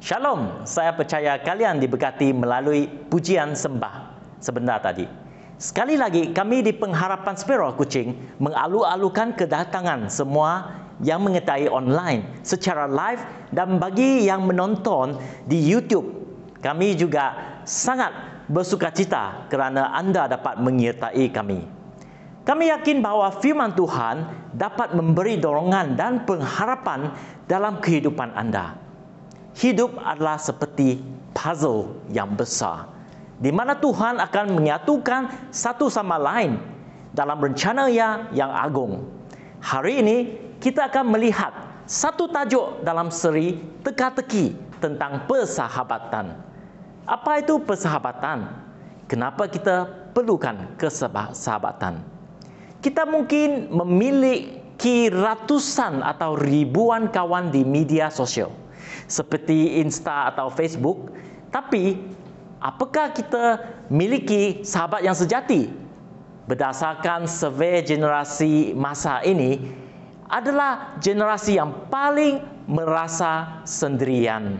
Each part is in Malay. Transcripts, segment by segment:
Shalom, saya percaya kalian diberkati melalui pujian sembah sebentar tadi. Sekali lagi, kami di Pengharapan Spiro Kuching mengalu-alukan kedatangan semua yang mengetahui online secara live dan bagi yang menonton di YouTube. Kami juga sangat bersukacita kerana anda dapat menyertai kami. Kami yakin bahawa firman Tuhan dapat memberi dorongan dan pengharapan dalam kehidupan anda. Hidup adalah seperti puzzle yang besar, di mana Tuhan akan menyatukan satu sama lain dalam rencana-Nya yang agung. Hari ini kita akan melihat satu tajuk dalam seri teka-teki tentang persahabatan. Apa itu persahabatan? Kenapa kita perlukan persahabatan? Kita mungkin memiliki ratusan atau ribuan kawan di media sosial, seperti Insta atau Facebook. Tapi, apakah kita miliki sahabat yang sejati? Berdasarkan survei generasi masa ini, adalah generasi yang paling merasa sendirian.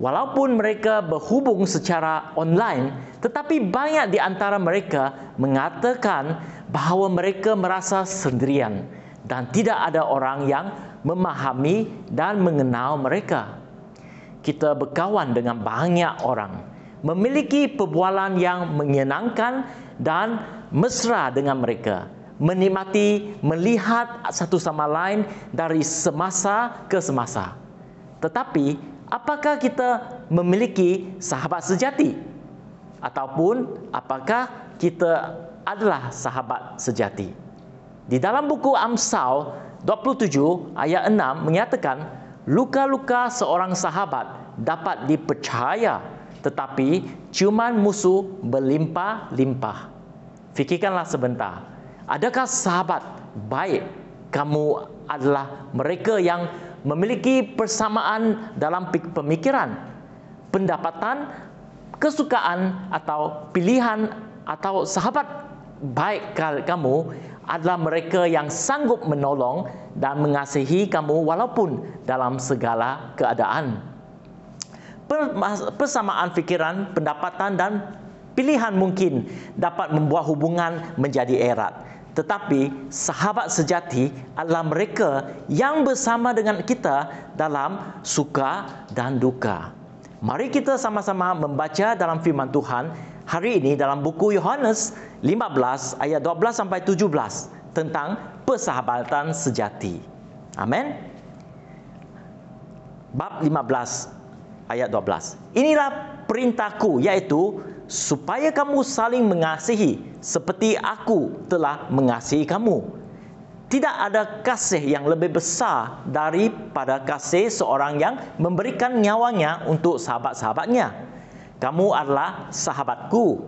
Walaupun mereka berhubung secara online, tetapi banyak di antara mereka mengatakan bahawa mereka merasa sendirian dan tidak ada orang yang memahami dan mengenal mereka. Kita berkawan dengan banyak orang, memiliki perbualan yang menyenangkan dan mesra dengan mereka, menikmati melihat satu sama lain dari semasa ke semasa. Tetapi, apakah kita memiliki sahabat sejati? Ataupun apakah kita adalah sahabat sejati? Di dalam buku Amsal 27 ayat 6 menyatakan, luka-luka seorang sahabat dapat dipercaya, tetapi ciuman musuh berlimpah-limpah. Fikirkanlah sebentar. Adakah sahabat baik kamu adalah mereka yang memiliki persamaan dalam pemikiran, pendapatan, kesukaan atau pilihan, atau sahabat baik kamu adalah mereka yang sanggup menolong dan mengasihi kamu walaupun dalam segala keadaan. Persamaan fikiran, pendapatan dan pilihan mungkin dapat membuat hubungan menjadi erat. Tetapi sahabat sejati adalah mereka yang bersama dengan kita dalam suka dan duka. Mari kita sama-sama membaca dalam firman Tuhan hari ini dalam buku Yohanes 15 ayat 12 sampai 17 tentang persahabatan sejati. Amin. Bab 15 ayat 12. Inilah perintahku, iaitu supaya kamu saling mengasihi seperti aku telah mengasihi kamu. Tidak ada kasih yang lebih besar daripada kasih seorang yang memberikan nyawanya untuk sahabat-sahabatnya. Kamu adalah sahabatku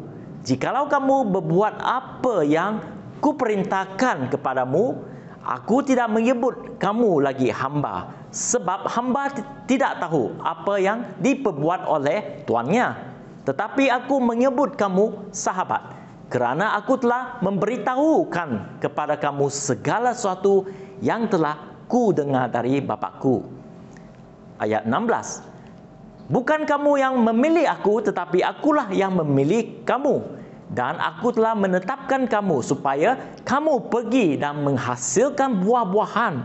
jikalau kamu berbuat apa yang kuperintahkan kepadamu. Aku tidak menyebut kamu lagi hamba, sebab hamba tidak tahu apa yang diperbuat oleh tuannya. Tetapi aku menyebut kamu sahabat, kerana aku telah memberitahukan kepada kamu segala sesuatu yang telah ku dengar dari Bapakku. Ayat 16. Bukan kamu yang memilih aku, tetapi akulah yang memilih kamu. Dan aku telah menetapkan kamu supaya kamu pergi dan menghasilkan buah-buahan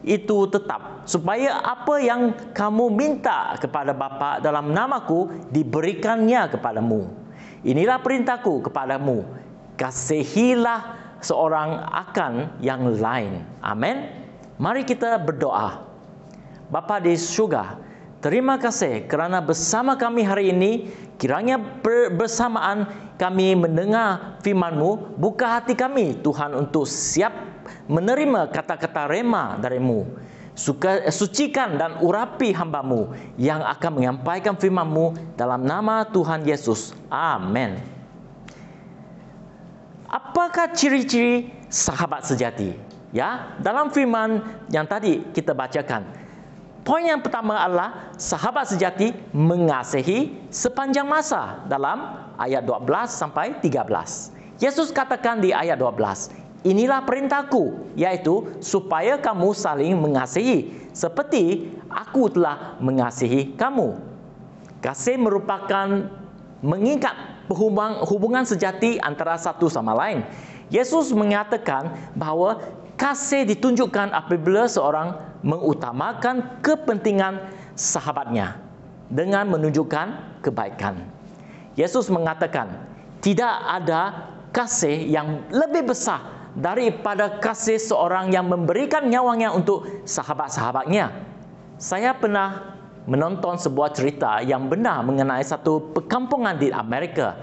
itu tetap, supaya apa yang kamu minta kepada Bapa dalam namaku diberikannya kepadamu. Inilah perintahku kepadamu, kasihilah seorang akan yang lain. Amin. Mari kita berdoa. Bapa di syurga, terima kasih kerana bersama kami hari ini. Kiranya bersamaan kami mendengar firman-Mu, buka hati kami Tuhan untuk siap menerima kata-kata rema dari-Mu. Sucikan dan urapi hamba-Mu yang akan menyampaikan firman-Mu dalam nama Tuhan Yesus. Amin. Apakah ciri-ciri sahabat sejati? Ya, dalam firman yang tadi kita bacakan, poin yang pertama adalah sahabat sejati mengasihi sepanjang masa dalam ayat 12 sampai 13. Yesus katakan di ayat 12, inilah perintahku, yaitu supaya kamu saling mengasihi seperti aku telah mengasihi kamu. Kasih merupakan mengikat hubungan sejati antara satu sama lain. Yesus mengatakan bahawa kasih ditunjukkan apabila seorang mengutamakan kepentingan sahabatnya dengan menunjukkan kebaikan. Yesus mengatakan, tidak ada kasih yang lebih besar daripada kasih seorang yang memberikan nyawanya untuk sahabat-sahabatnya. Saya pernah menonton sebuah cerita yang benar mengenai satu perkampungan di Amerika.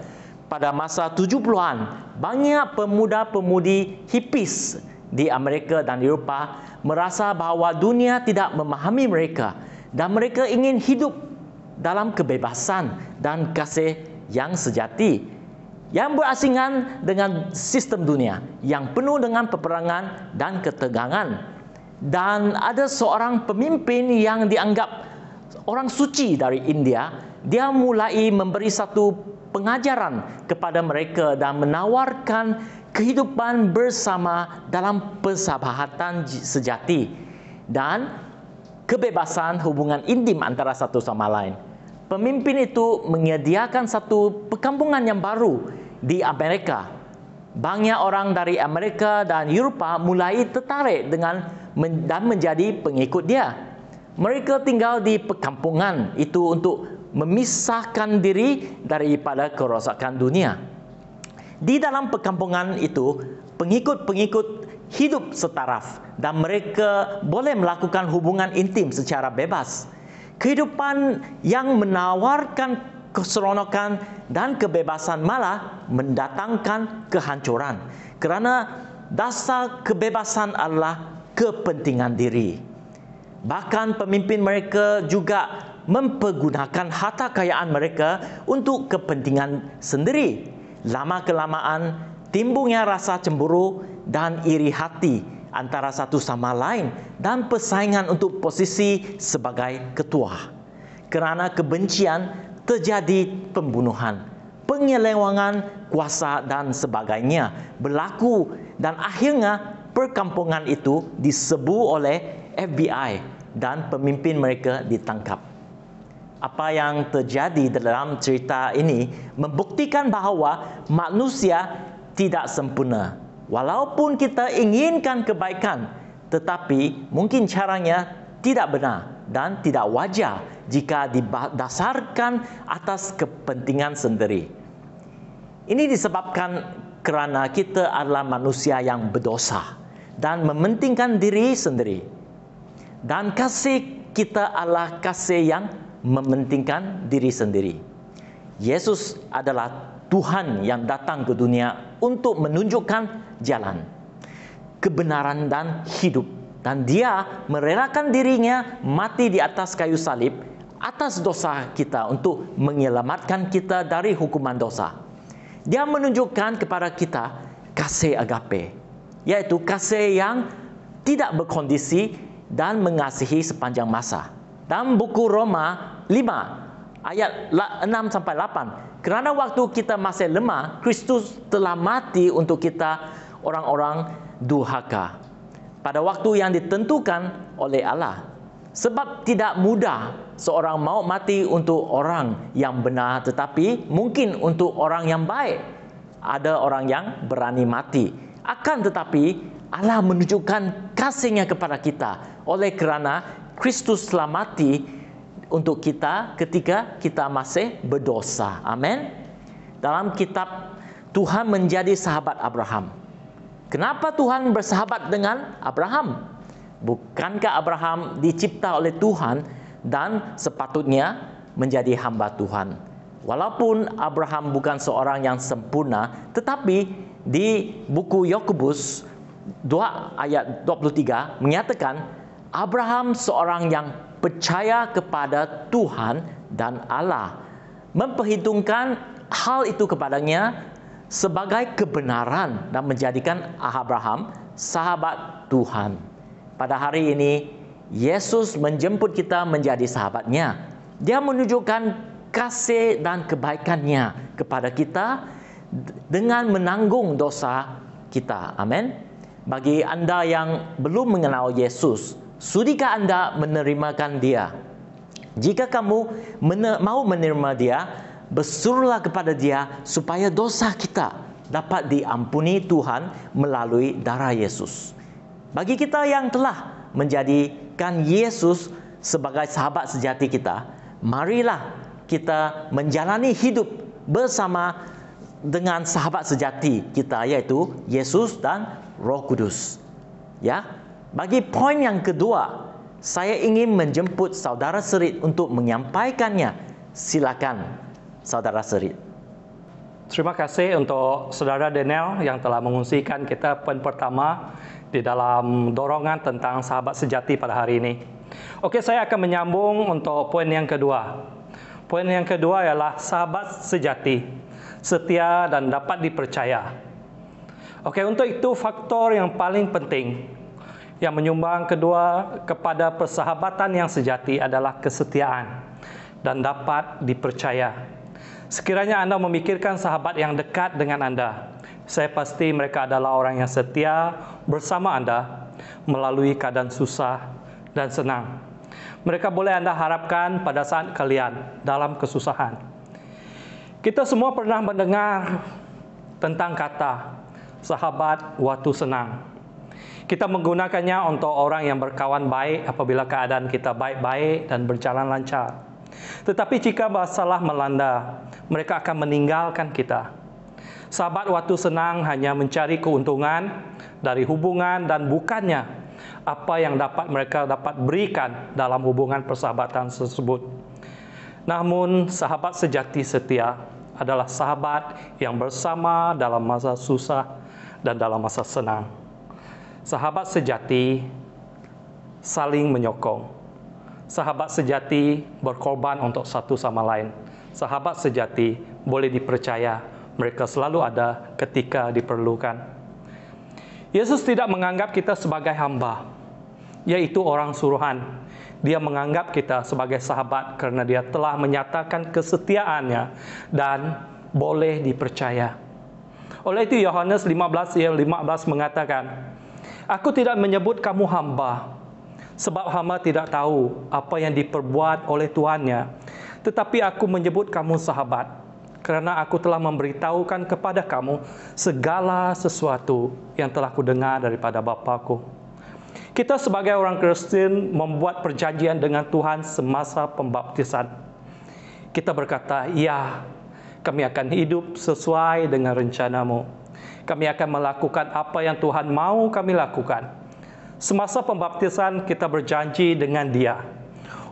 Pada masa 70-an, banyak pemuda-pemudi hippies di Amerika dan Eropah merasa bahawa dunia tidak memahami mereka dan mereka ingin hidup dalam kebebasan dan kasih yang sejati, yang berasingan dengan sistem dunia yang penuh dengan peperangan dan ketegangan. Dan ada seorang pemimpin yang dianggap orang suci dari India, dia mulai memberi satu pengajaran kepada mereka dan menawarkan kehidupan bersama dalam persahabatan sejati dan kebebasan hubungan intim antara satu sama lain. Pemimpin itu menyediakan satu perkampungan yang baru di Amerika. Banyak orang dari Amerika dan Eropah mulai tertarik dan menjadi pengikut dia. Mereka tinggal di perkampungan itu untuk memisahkan diri daripada kerosakan dunia. Di dalam perkampungan itu, pengikut-pengikut hidup setaraf dan mereka boleh melakukan hubungan intim secara bebas. Kehidupan yang menawarkan keseronokan dan kebebasan malah mendatangkan kehancuran, kerana dasar kebebasan adalah kepentingan diri. Bahkan pemimpin mereka juga mempergunakan harta kekayaan mereka untuk kepentingan sendiri. Lama-kelamaan timbulnya rasa cemburu dan iri hati antara satu sama lain dan persaingan untuk posisi sebagai ketua. Kerana kebencian terjadi pembunuhan, penyelewengan kuasa dan sebagainya berlaku dan akhirnya perkampungan itu diserbu oleh FBI dan pemimpin mereka ditangkap. Apa yang terjadi dalam cerita ini membuktikan bahawa manusia tidak sempurna. Walaupun kita inginkan kebaikan, tetapi mungkin caranya tidak benar dan tidak wajar jika didasarkan atas kepentingan sendiri. Ini disebabkan kerana kita adalah manusia yang berdosa dan mementingkan diri sendiri. Dan kasih kita adalah kasih yang mementingkan diri sendiri. Yesus adalah Tuhan yang datang ke dunia untuk menunjukkan jalan, kebenaran dan hidup. Dan dia merelakan dirinya mati di atas kayu salib atas dosa kita untuk menyelamatkan kita dari hukuman dosa. Dia menunjukkan kepada kita kasih agape, yaitu kasih yang tidak berkondisi dan mengasihi sepanjang masa. Dalam buku Roma 5 ayat 6-8, kerana waktu kita masih lemah, Kristus telah mati untuk kita orang-orang durhaka pada waktu yang ditentukan oleh Allah. Sebab tidak mudah seorang mau mati untuk orang yang benar, tetapi mungkin untuk orang yang baik. Ada orang yang berani mati. Akan tetapi Allah menunjukkan kasih-Nya kepada kita oleh kerana Kristus telah mati untuk kita ketika kita masih berdosa. Amin. Dalam kitab, Tuhan menjadi sahabat Abraham. Kenapa Tuhan bersahabat dengan Abraham? Bukankah Abraham dicipta oleh Tuhan dan sepatutnya menjadi hamba Tuhan? Walaupun Abraham bukan seorang yang sempurna, tetapi di buku Yakobus 2 ayat 23 menyatakan Abraham seorang yang percaya kepada Tuhan dan Allah, memperhitungkan hal itu kepadanya sebagai kebenaran dan menjadikan Abraham sahabat Tuhan. Pada hari ini Yesus menjemput kita menjadi sahabatnya. Dia menunjukkan kasih dan kebaikannya kepada kita dengan menanggung dosa kita. Amin. Bagi anda yang belum mengenal Yesus, sudikah anda menerimakan Dia? Jika kamu mau menerima dia, berserulah kepada dia supaya dosa kita dapat diampuni Tuhan melalui darah Yesus. Bagi kita yang telah menjadikan Yesus sebagai sahabat sejati kita, marilah kita menjalani hidup bersama dengan sahabat sejati kita, yaitu Yesus dan Roh Kudus. Ya, bagi poin yang kedua, saya ingin menjemput saudara Serit untuk menyampaikannya. Silakan, saudara Serit. Terima kasih untuk saudara Daniel yang telah mengungsikan kita poin pertama di dalam dorongan tentang sahabat sejati pada hari ini. Oke, saya akan menyambung untuk poin yang kedua. Poin yang kedua ialah sahabat sejati, setia dan dapat dipercaya. Oke, untuk itu faktor yang paling penting yang menyumbang kedua kepada persahabatan yang sejati adalah kesetiaan dan dapat dipercaya. Sekiranya Anda memikirkan sahabat yang dekat dengan Anda, saya pasti mereka adalah orang yang setia bersama Anda melalui keadaan susah dan senang. Mereka boleh Anda harapkan pada saat kalian dalam kesusahan. Kita semua pernah mendengar tentang kata sahabat waktu senang. Kita menggunakannya untuk orang yang berkawan baik apabila keadaan kita baik-baik dan berjalan lancar. Tetapi jika masalah melanda, mereka akan meninggalkan kita. Sahabat waktu senang hanya mencari keuntungan dari hubungan dan bukannya apa yang mereka dapat berikan dalam hubungan persahabatan tersebut. Namun sahabat sejati setia adalah sahabat yang bersama dalam masa susah dan dalam masa senang. Sahabat sejati saling menyokong. Sahabat sejati berkorban untuk satu sama lain. Sahabat sejati boleh dipercaya, mereka selalu ada ketika diperlukan. Yesus tidak menganggap kita sebagai hamba, yaitu orang suruhan. Dia menganggap kita sebagai sahabat karena dia telah menyatakan kesetiaannya dan boleh dipercaya. Oleh itu Yohanes 15 ayat 15 mengatakan, "Aku tidak menyebut kamu hamba, sebab hamba tidak tahu apa yang diperbuat oleh tuannya. Tetapi aku menyebut kamu sahabat, karena aku telah memberitahukan kepada kamu segala sesuatu yang telah kudengar daripada Bapa-Ku." Kita sebagai orang Kristen membuat perjanjian dengan Tuhan semasa pembaptisan. Kita berkata, "Ya, kami akan hidup sesuai dengan rencana-Mu. Kami akan melakukan apa yang Tuhan mau kami lakukan." Semasa pembaptisan kita berjanji dengan Dia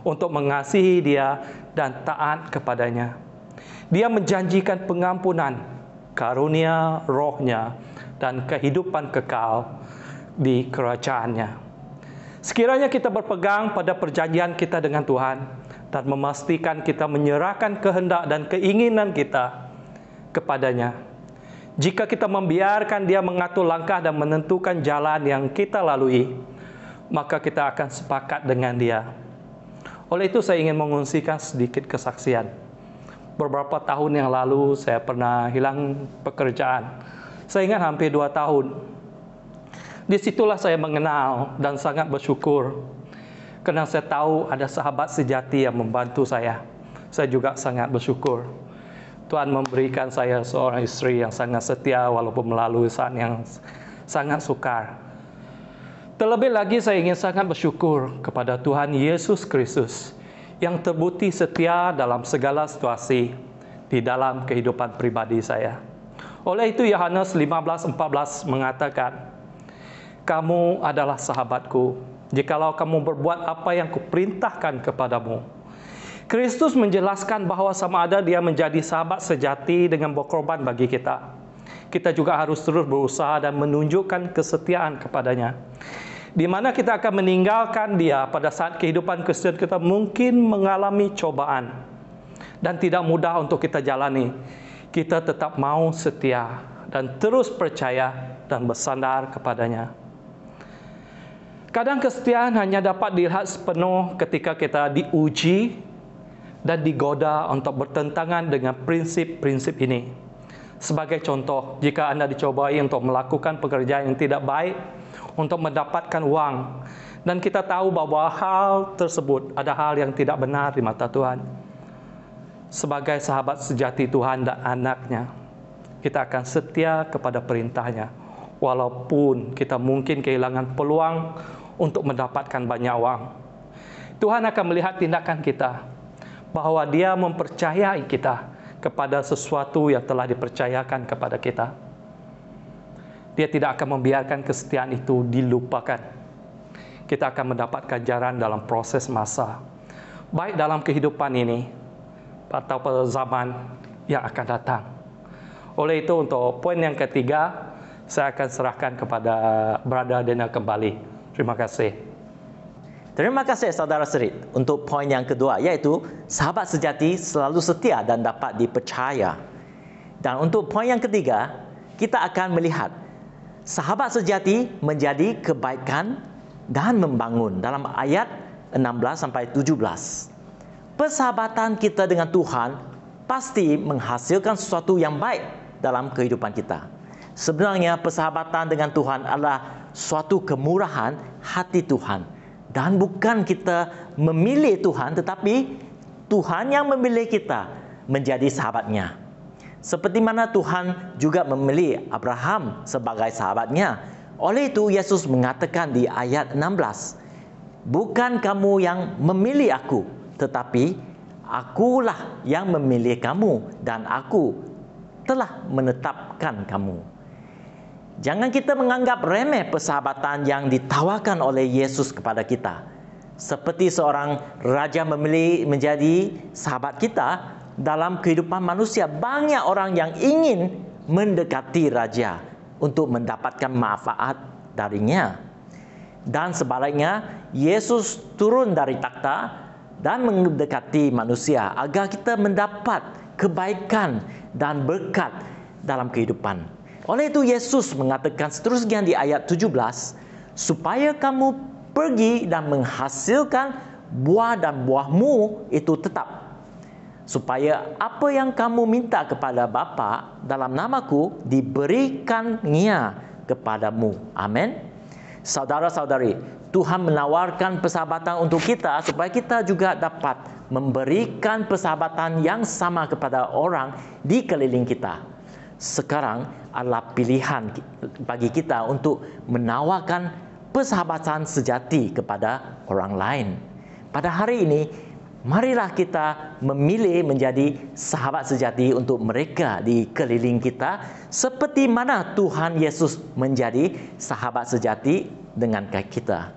untuk mengasihi Dia dan taat kepadanya. Dia menjanjikan pengampunan, karunia Roh-Nya, dan kehidupan kekal di kerajaan-Nya. Sekiranya kita berpegang pada perjanjian kita dengan Tuhan dan memastikan kita menyerahkan kehendak dan keinginan kita kepadanya. Jika kita membiarkan Dia mengatur langkah dan menentukan jalan yang kita lalui, maka kita akan sepakat dengan Dia. Oleh itu saya ingin mengungsikan sedikit kesaksian. Beberapa tahun yang lalu saya pernah hilang pekerjaan. Saya ingat hampir 2 tahun. Disitulah saya mengenal dan sangat bersyukur karena saya tahu ada sahabat sejati yang membantu saya. Saya juga sangat bersyukur Tuhan memberikan saya seorang istri yang sangat setia walaupun melalui saat yang sangat sukar. Terlebih lagi saya ingin sangat bersyukur kepada Tuhan Yesus Kristus yang terbukti setia dalam segala situasi di dalam kehidupan pribadi saya. Oleh itu Yohanes 15:14 mengatakan, "Kamu adalah sahabatku, jikalau kamu berbuat apa yang kuperintahkan kepadamu." Kristus menjelaskan bahawa sama ada Dia menjadi sahabat sejati dengan berkorban bagi kita. Kita juga harus terus berusaha dan menunjukkan kesetiaan kepadanya. Di mana kita akan meninggalkan Dia pada saat kehidupan Kristen kita mungkin mengalami cobaan dan tidak mudah untuk kita jalani. Kita tetap mau setia dan terus percaya dan bersandar kepadanya. Kadang kesetiaan hanya dapat dilihat sepenuh ketika kita diuji dan digoda untuk bertentangan dengan prinsip-prinsip ini. Sebagai contoh, jika Anda dicobai untuk melakukan pekerjaan yang tidak baik untuk mendapatkan uang Dan kita tahu bahwa hal tersebut ada hal yang tidak benar di mata Tuhan. Sebagai sahabat sejati Tuhan dan anaknya, kita akan setia kepada perintahnya. Walaupun kita mungkin kehilangan peluang untuk mendapatkan banyak uang. Tuhan akan melihat tindakan kita, bahwa Dia mempercayai kita kepada sesuatu yang telah dipercayakan kepada kita. Dia tidak akan membiarkan kesetiaan itu dilupakan. Kita akan mendapat ganjaran dalam proses masa, baik dalam kehidupan ini atau pada zaman yang akan datang. Oleh itu, untuk poin yang ketiga, saya akan serahkan kepada Brother Daniel kembali. Terima kasih. Terima kasih saudara Serit untuk poin yang kedua, iaitu sahabat sejati selalu setia dan dapat dipercaya. Dan untuk poin yang ketiga, kita akan melihat sahabat sejati menjadi kebaikan dan membangun dalam ayat 16 sampai 17. Persahabatan kita dengan Tuhan pasti menghasilkan sesuatu yang baik dalam kehidupan kita. Sebenarnya persahabatan dengan Tuhan adalah suatu kemurahan hati Tuhan. Dan bukan kita memilih Tuhan, tetapi Tuhan yang memilih kita menjadi sahabatnya. Seperti mana Tuhan juga memilih Abraham sebagai sahabatnya. Oleh itu Yesus mengatakan di ayat 16, "Bukan kamu yang memilih aku, tetapi akulah yang memilih kamu dan aku telah menetapkan kamu." Jangan kita menganggap remeh persahabatan yang ditawarkan oleh Yesus kepada kita. Seperti seorang raja memilih menjadi sahabat kita, dalam kehidupan manusia banyak orang yang ingin mendekati raja untuk mendapatkan manfaat darinya. Dan sebaliknya, Yesus turun dari takhta dan mendekati manusia agar kita mendapat kebaikan dan berkat dalam kehidupan. Oleh itu Yesus mengatakan seterusnya di ayat 17, "Supaya kamu pergi dan menghasilkan buah dan buahmu itu tetap. Supaya apa yang kamu minta kepada Bapa dalam namaku diberikannya kepadamu." Amin. Saudara-saudari, Tuhan menawarkan persahabatan untuk kita supaya kita juga dapat memberikan persahabatan yang sama kepada orang di keliling kita. Sekarang adalah pilihan bagi kita untuk menawarkan persahabatan sejati kepada orang lain. Pada hari ini, marilah kita memilih menjadi sahabat sejati untuk mereka di keliling kita, seperti mana Tuhan Yesus menjadi sahabat sejati dengan kita.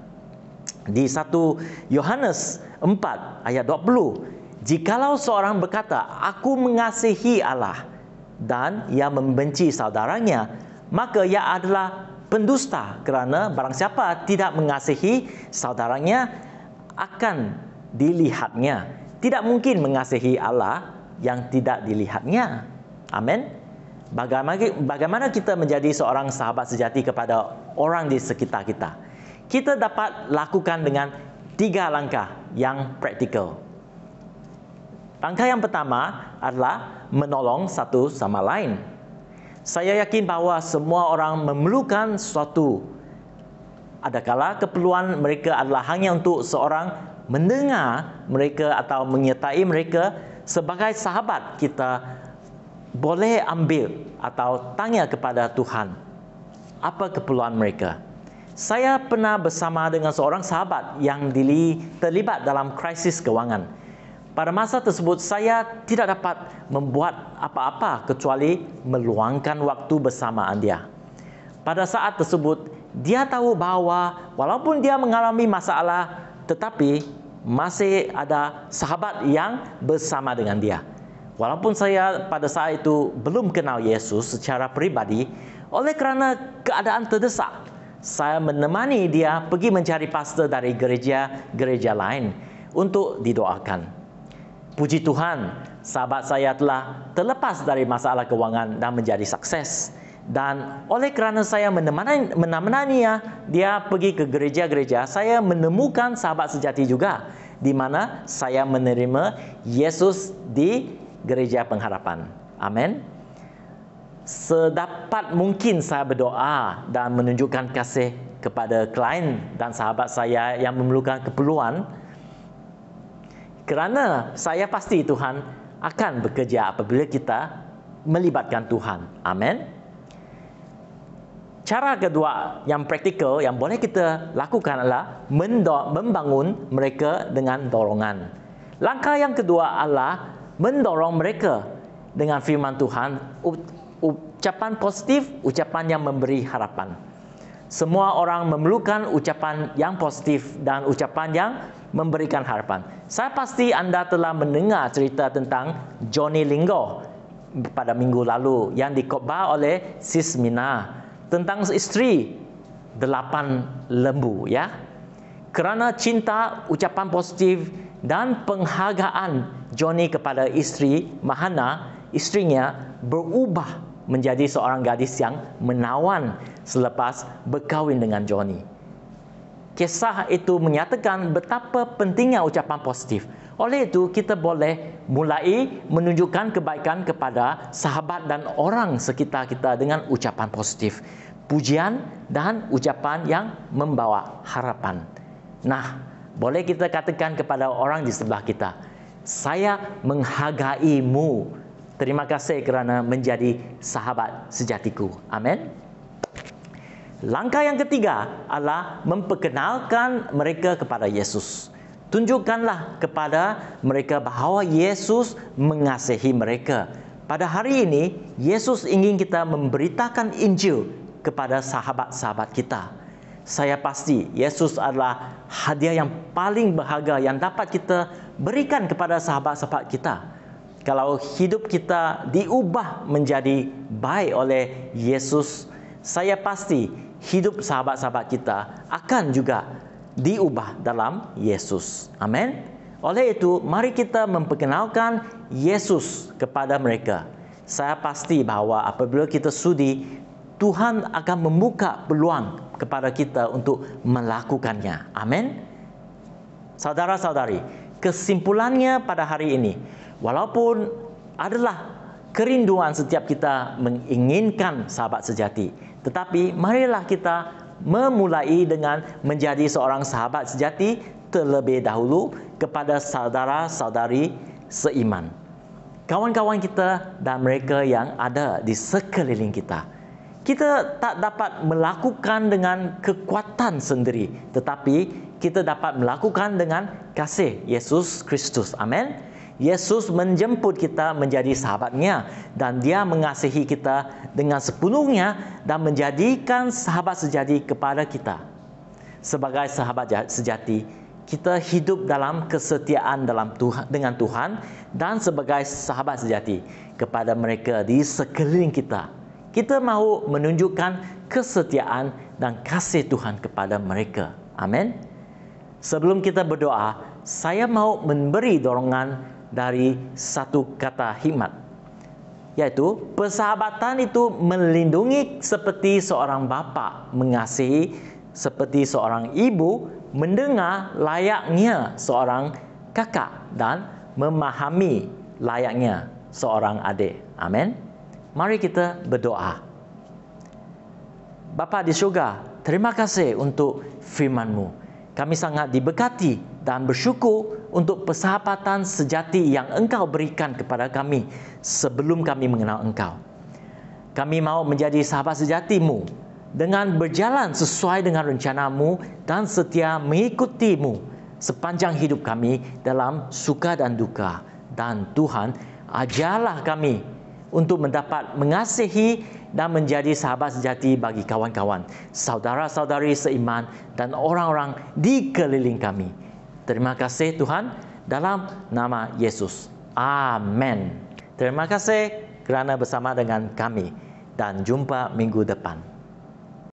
Di 1 Yohanes 4 ayat 20, "Jikalau seorang berkata, 'Aku mengasihi Allah,' dan ia membenci saudaranya, maka ia adalah pendusta, kerana barang siapa tidak mengasihi saudaranya akan dilihatnya. Tidak mungkin mengasihi Allah yang tidak dilihatnya." Amin. Bagaimana kita menjadi seorang sahabat sejati kepada orang di sekitar kita? Kita dapat lakukan dengan 3 langkah yang praktikal. Langkah yang pertama adalah menolong satu sama lain. Saya yakin bahawa semua orang memerlukan sesuatu. Adakala keperluan mereka adalah hanya untuk seorang mendengar mereka atau menyertai mereka. Sebagai sahabat, kita boleh ambil atau tanya kepada Tuhan apa keperluan mereka. Saya pernah bersama dengan seorang sahabat yang terlibat dalam krisis kewangan. Pada masa tersebut, saya tidak dapat membuat apa-apa kecuali meluangkan waktu bersamaan dia. Pada saat tersebut, dia tahu bahawa walaupun dia mengalami masalah, tetapi masih ada sahabat yang bersama dengan dia. Walaupun saya pada saat itu belum kenal Yesus secara pribadi, oleh kerana keadaan terdesak, saya menemani dia pergi mencari pastor dari gereja lain untuk didoakan. Puji Tuhan, sahabat saya telah terlepas dari masalah kewangan dan menjadi sukses. Dan oleh kerana saya menemani dia pergi ke gereja-gereja, saya menemukan sahabat sejati juga, di mana saya menerima Yesus di gereja pengharapan. Amin. Sedapat mungkin saya berdoa dan menunjukkan kasih kepada klien dan sahabat saya yang memerlukan keperluan, kerana saya pasti Tuhan akan bekerja apabila kita melibatkan Tuhan. Amin. Cara kedua yang praktikal yang boleh kita lakukan adalah membangun mereka dengan dorongan. Langkah yang kedua adalah mendorong mereka dengan firman Tuhan, ucapan positif, ucapan yang memberi harapan. Semua orang memerlukan ucapan yang positif dan ucapan yang memberikan harapan. Saya pasti anda telah mendengar cerita tentang Johnny Lingo pada minggu lalu yang dikhotbah oleh Sis Mina tentang isteri 8 lembu, ya. Kerana cinta, ucapan positif dan penghargaan Johnny kepada isteri Mahana, istrinya berubah menjadi seorang gadis yang menawan selepas berkahwin dengan Johnny. Kisah itu menyatakan betapa pentingnya ucapan positif. Oleh itu, kita boleh mulai menunjukkan kebaikan kepada sahabat dan orang sekitar kita dengan ucapan positif, pujian dan ucapan yang membawa harapan. Nah, boleh kita katakan kepada orang di sebelah kita, saya menghargaimu. Terima kasih kerana menjadi sahabat sejatiku. Amin. Langkah yang ketiga adalah memperkenalkan mereka kepada Yesus. Tunjukkanlah kepada mereka bahawa Yesus mengasihi mereka. Pada hari ini, Yesus ingin kita memberitakan Injil kepada sahabat-sahabat kita. Saya pasti Yesus adalah hadiah yang paling berharga yang dapat kita berikan kepada sahabat-sahabat kita. Kalau hidup kita diubah menjadi baik oleh Yesus, saya pasti hidup sahabat-sahabat kita akan juga diubah dalam Yesus. Amin. Oleh itu, mari kita memperkenalkan Yesus kepada mereka. Saya pasti bahawa apabila kita sudi, Tuhan akan membuka peluang kepada kita untuk melakukannya. Amin. Saudara-saudari, kesimpulannya pada hari ini, walaupun adalah kerinduan setiap kita menginginkan sahabat sejati, tetapi marilah kita memulai dengan menjadi seorang sahabat sejati terlebih dahulu kepada saudara-saudari seiman, kawan-kawan kita dan mereka yang ada di sekeliling kita. Kita tak dapat melakukan dengan kekuatan sendiri, tetapi kita dapat melakukan dengan kasih Yesus Kristus. Amin. Yesus menjemput kita menjadi sahabatnya dan dia mengasihi kita dengan sepenuhnya dan menjadikan sahabat sejati kepada kita. Sebagai sahabat sejati, kita hidup dalam kesetiaan dengan Tuhan dan sebagai sahabat sejati kepada mereka di sekeliling kita. Kita mahu menunjukkan kesetiaan dan kasih Tuhan kepada mereka. Amin. Sebelum kita berdoa, saya mahu memberi dorongan dari satu kata hikmat, yaitu persahabatan itu melindungi seperti seorang bapa mengasihi seperti seorang ibu mendengar layaknya seorang kakak dan memahami layaknya seorang adik. Amin. Mari kita berdoa. Bapa di syurga, terima kasih untuk firman-Mu. Kami sangat diberkati dan bersyukur untuk persahabatan sejati yang Engkau berikan kepada kami sebelum kami mengenal Engkau. Kami mahu menjadi sahabat sejati-Mu dengan berjalan sesuai dengan rencana-Mu dan setia mengikuti-Mu sepanjang hidup kami dalam suka dan duka. Dan Tuhan, ajarlah kami untuk mendapat mengasihi dan menjadi sahabat sejati bagi kawan-kawan, saudara-saudari seiman dan orang-orang di keliling kami. Terima kasih Tuhan, dalam nama Yesus. Amin. Terima kasih kerana bersama dengan kami dan jumpa minggu depan.